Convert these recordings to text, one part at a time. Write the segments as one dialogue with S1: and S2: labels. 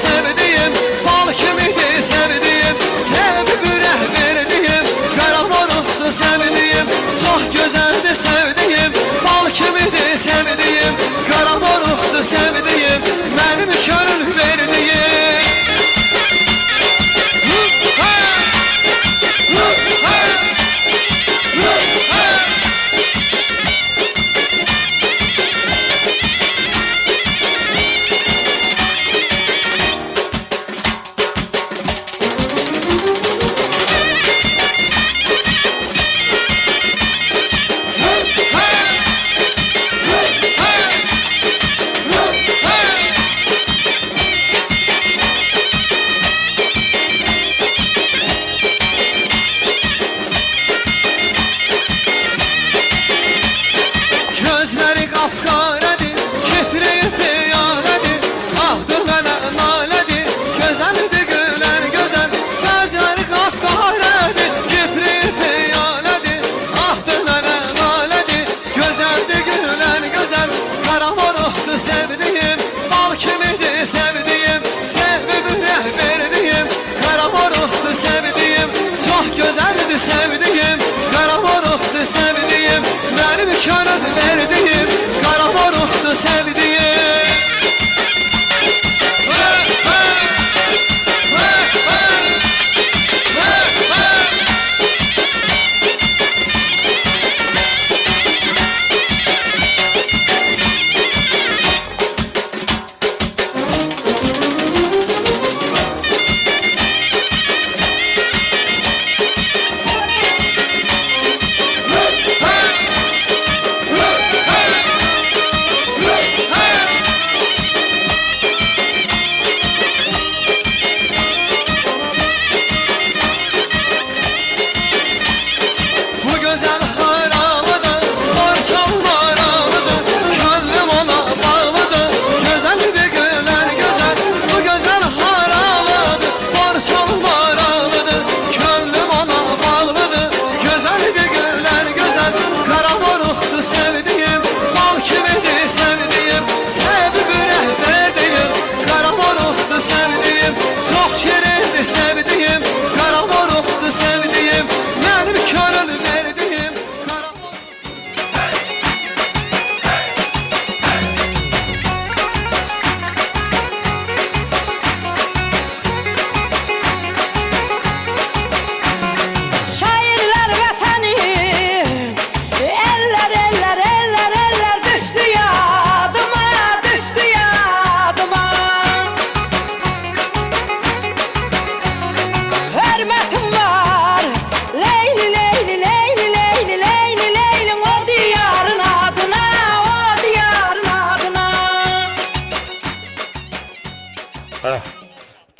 S1: sevdiğim, bal kimiydi sevdiğim, sevip ürək verdiğim, qara morukdu sevdiğim, çox gözəldi sevdiğim, bal kimiydi sevdiğim, qara morukdu sevdiğim, mənim könül verdiğim. Gözləri qapqaradır, kefrəyi peyarədir, ahdır mənə nalədir, gözəldir gülər gözəl. Gözləri qapqaradır, kefrəyi peyarədir, ahdır mənə nalədir, gözəldir gülər gözəl. Qara morukdu sevdiğim, bal kimidir sevdiğim, sevib ürək verdiğim, qara morukdu sevdiğim, çox gözəldir sevdiğim, qara morukdu sevdiğim, mənim könül verdiğim, qara morukdu sevdiğim.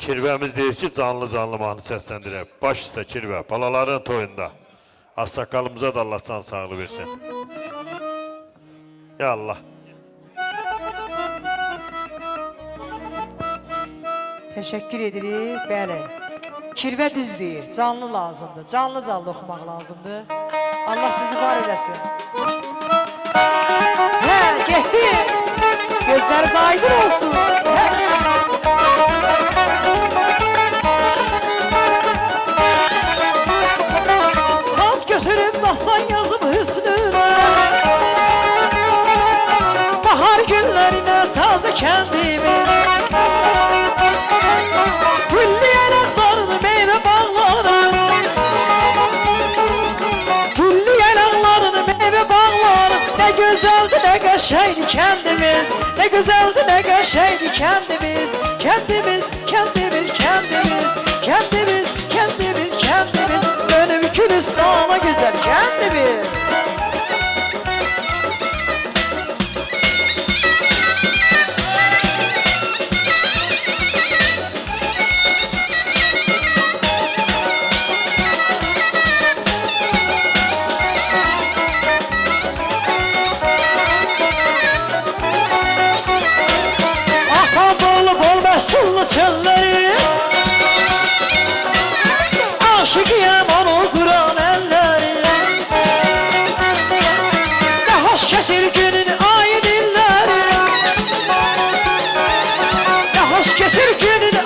S2: Kirvəmiz deyir ki, canlı mahnı səsləndirək. Baş üstə kirvə, balaların toyunda. Ağsaqqalımıza da Allah can sağlığı versin. Ya Allah.
S3: Teşekkür edirik. Bəli. Kirvə düz deyir. Canlı lazımdır. Canlı oxumaq lazımdır. Allah sizi var eləsin. Hə, getdi. Gözləriniz aydın olsun. Saz götürüb dastan yazıb hüsnünə, bahar günlərinə tazı kəndimi, güllü yanaqlarını meyvə bağlarım, güllü yanaqlarını meyvə bağlarım. Nə gözəldir, nə qəşəngdir kəndimiz, nə gözəldir, nə qəşəngdir kəndimiz, kəndimiz, kəndimiz, kəndimiz, kəndimiz, kəndimiz, kəndimiz, dönüb Gülüstan'a güzel kendimiz. Sulu çölleri aşıkıyam onu kuran elleri. Ne hoş kesir günün ay dilleri, ne hoş kesir günün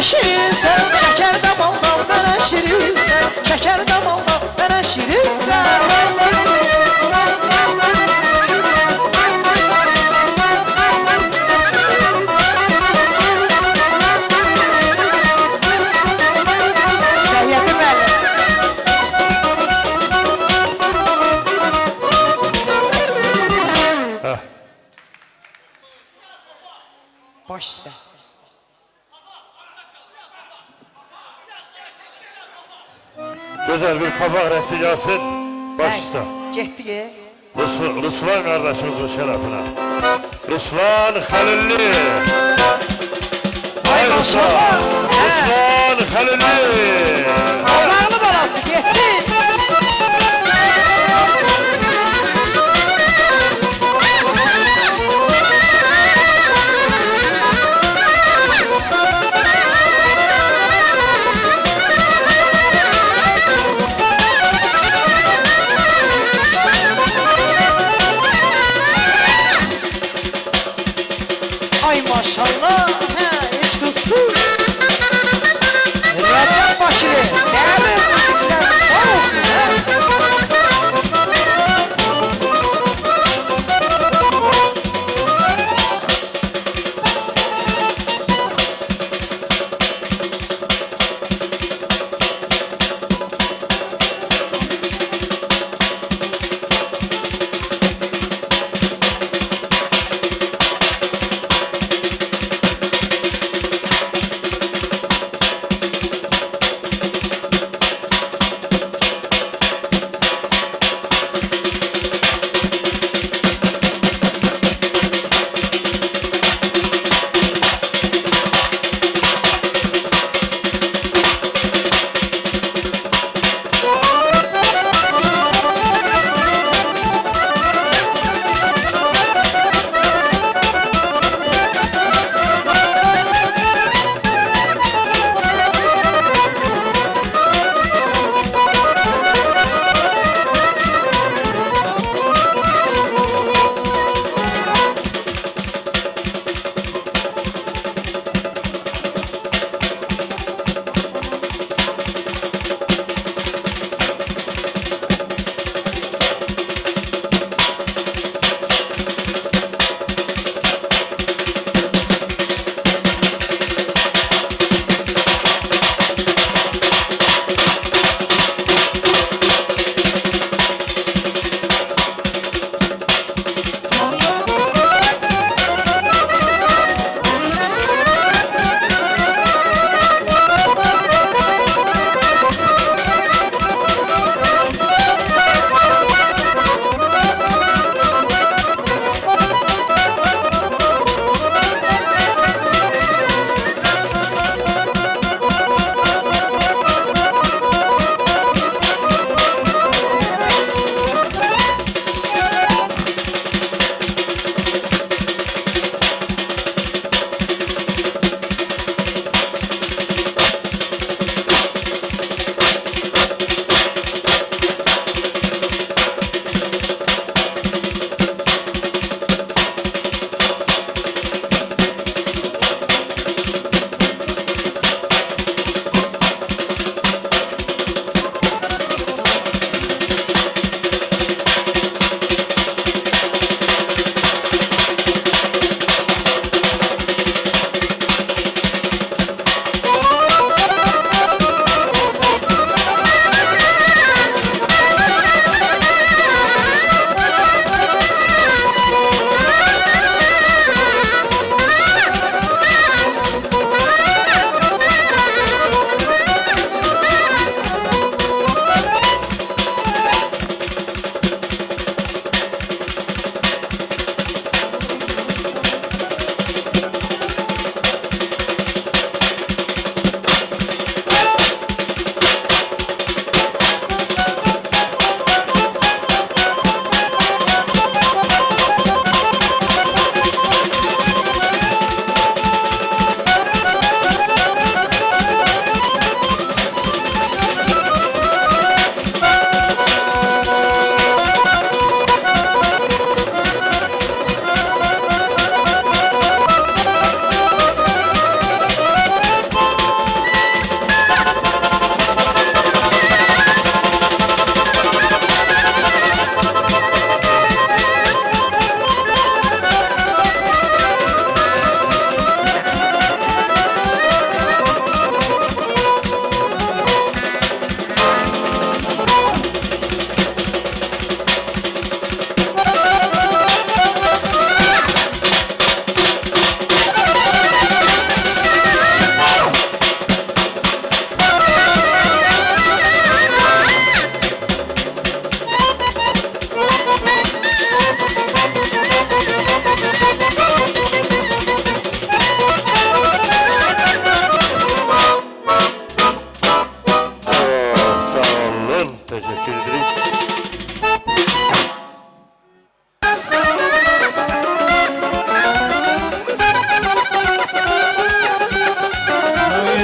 S3: mənə şirinsən, şəkər damaldan mənə şirinsən, şəkər damaldan mənə şirinsən. Səyyədi müəllim. Baş üstə.
S2: Güzel bir kabak rəqsi gəlsin. Baş üstə.
S3: Getdi.
S2: Ruslan kardeşimizin şerefine. Ruslan Halilli.
S3: Ay maşallah.
S2: Ruslan Halilli.
S3: Azarlı balası getdi. Ay maşallah, eşq olsun. Rəcəb Bakırı, değerli müzikçilerimiz.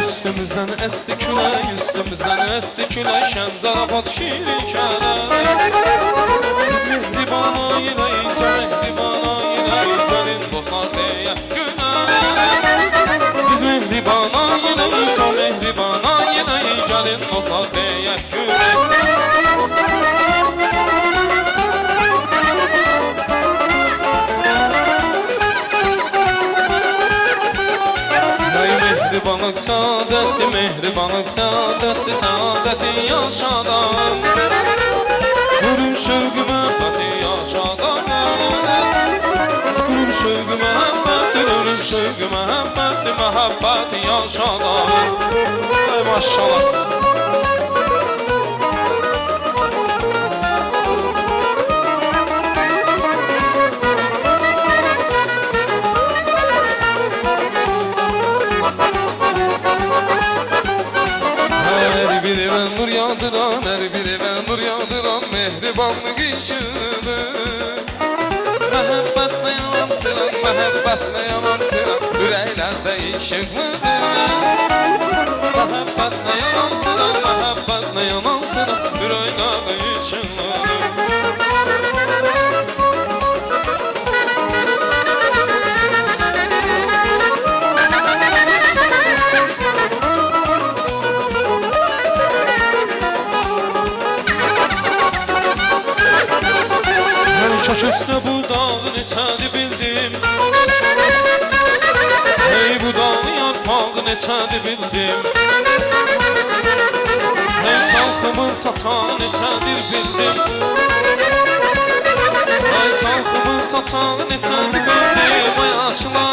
S4: üstümüzden esti külək, üstümüzden esti külək, şən zarafat şirin kələk. Biz mehriban ailəyiz, mehriban ailəyiz, gəlin dostlar deyək günək. Biz mehriban ailəyiz, mehriban ailəyiz, gəlin dostlar deyək günək. Mehribanlık saadetli, mehribanlık saadetli, saadeti yaşadan. Ölüm sevgi məbbəti yaşadan. Ölüm sevgi məbbəti, ölüm sevgi məbbəti, məhəbbəti yaşadan. Ey maşallah. Her birine nur yağdıran, her birine nur yağdıran mehribanlık işıdır. Məhəbbətle yalansıran, məhəbbətle yalansıran ürəklərdə işıqlıdır. Məhəbbətle yalansıran, məhəbbətle yalansıran ürəklərdə işıqlıdır. Kök üstə bu dağı neçədir bildim. Hey bu dağı yarpağı neçədir bildim. Hey salxımın saçağı neçədir bildim. Hey salxımın saçağı neçədir bildim. Ay aşılar